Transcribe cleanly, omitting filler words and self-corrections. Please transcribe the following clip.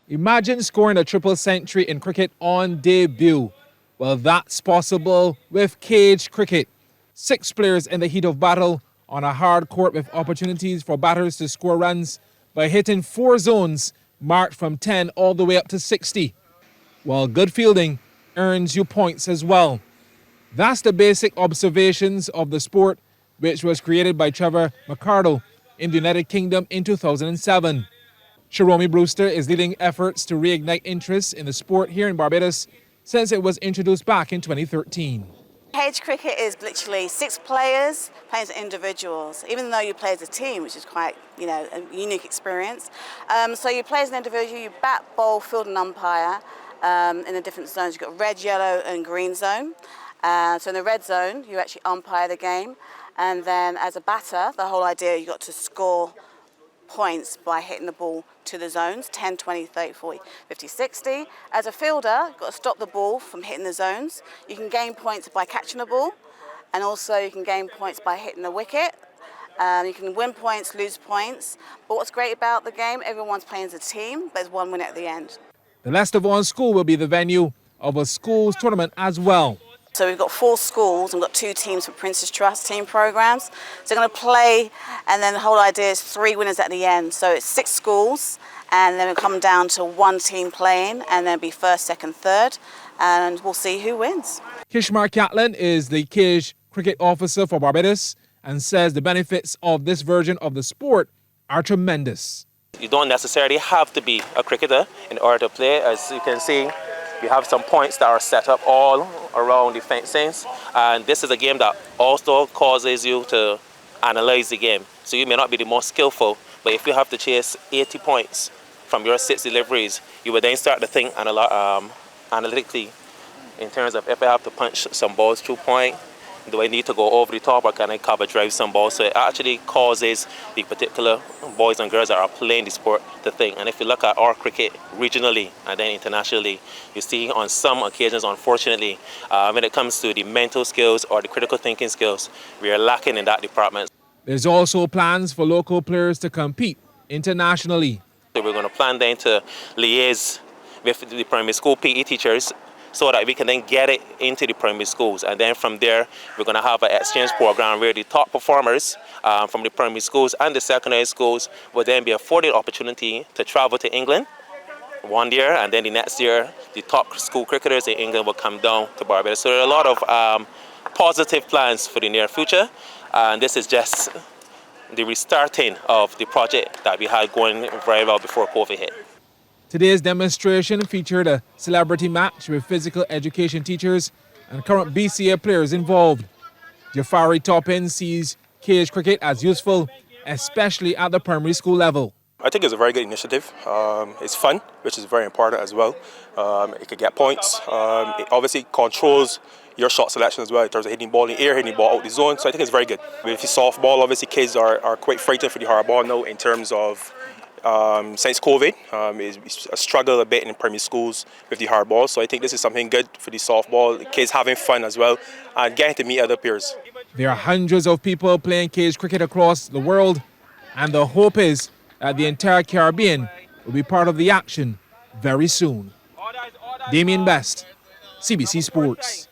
Imagine scoring a triple century in cricket on debut. Well, that's possible with cage cricket. 6 players in the heat of battle on a hard court with opportunities for batters to score runs by hitting 4 zones marked from 10 all the way up to 60. While good fielding earns you points as well. That's the basic observations of the sport, which was created by Trevor McCardle in the United Kingdom in 2007. Sharomi Brewster is leading efforts to reignite interest in the sport here in Barbados since it was introduced back in 2013. Cage cricket is literally 6 players playing as individuals, even though you play as a team, which is quite, a unique experience. So you play as an individual, you bat, bowl, field and umpire in the different zones. You've got red, yellow and green zone. So in the red zone, you actually umpire the game. And then as a batter, the whole idea, you got to score points by hitting the ball to the zones, 10, 20, 30, 40, 50, 60. As a fielder, you've got to stop the ball from hitting the zones. You can gain points by catching the ball, and also you can gain points by hitting the wicket. You can win points, lose points. But what's great about the game, everyone's playing as a team, but there's one winner at the end. The Leicester Vaughan School will be the venue of a schools tournament as well. So we've got 4 schools and we've got 2 teams for Prince's Trust team programs. So they're going to play, and then the whole idea is 3 winners at the end. So it's 6 schools, and then it'll come down to 1 team playing, and then it'll be first, second, third, and we'll see who wins. Kishmar Catlin is the cage cricket officer for Barbados and says the benefits of this version of the sport are tremendous. You don't necessarily have to be a cricketer in order to play. As you can see, we have some points that are set up all around the fencings, and this is a game that also causes you to analyze the game. So you may not be the most skillful, but if you have to chase 80 points from your 6 deliveries, you would then start to think analytically in terms of if I have to punch some balls through point, do I need to go over the top or can I cover drive some balls? So it actually causes the particular boys and girls that are playing the sport to think. And if you look at our cricket regionally and then internationally, you see on some occasions, unfortunately, when it comes to the mental skills or the critical thinking skills, we are lacking in that department. There's also plans for local players to compete internationally. So we're going to plan then to liaise with the primary school PE teachers so that we can then get it into the primary schools. And then from there, we're going to have an exchange program where the top performers from the primary schools and the secondary schools will then be afforded opportunity to travel to England 1 year, and then the next year, the top school cricketers in England will come down to Barbados. So there are a lot of positive plans for the near future, and this is just the restarting of the project that we had going very well before COVID hit. Today's demonstration featured a celebrity match with physical education teachers and current BCA players involved. Jafari Toppin sees cage cricket as useful, especially at the primary school level. I think it's a very good initiative. It's fun, which is very important as well. It could get points. It obviously controls your shot selection as well in terms of hitting ball in the air, hitting ball out the zone. So I think it's very good. With the softball, obviously kids are quite frightened for the hard ball now in terms of since COVID, it's a struggle a bit in primary schools with the hard ball. So I think this is something good for the softball, the kids having fun as well and getting to meet other peers. There are hundreds of people playing cage cricket across the world, and the hope is that the entire Caribbean will be part of the action very soon. Damien Best, CBC Sports.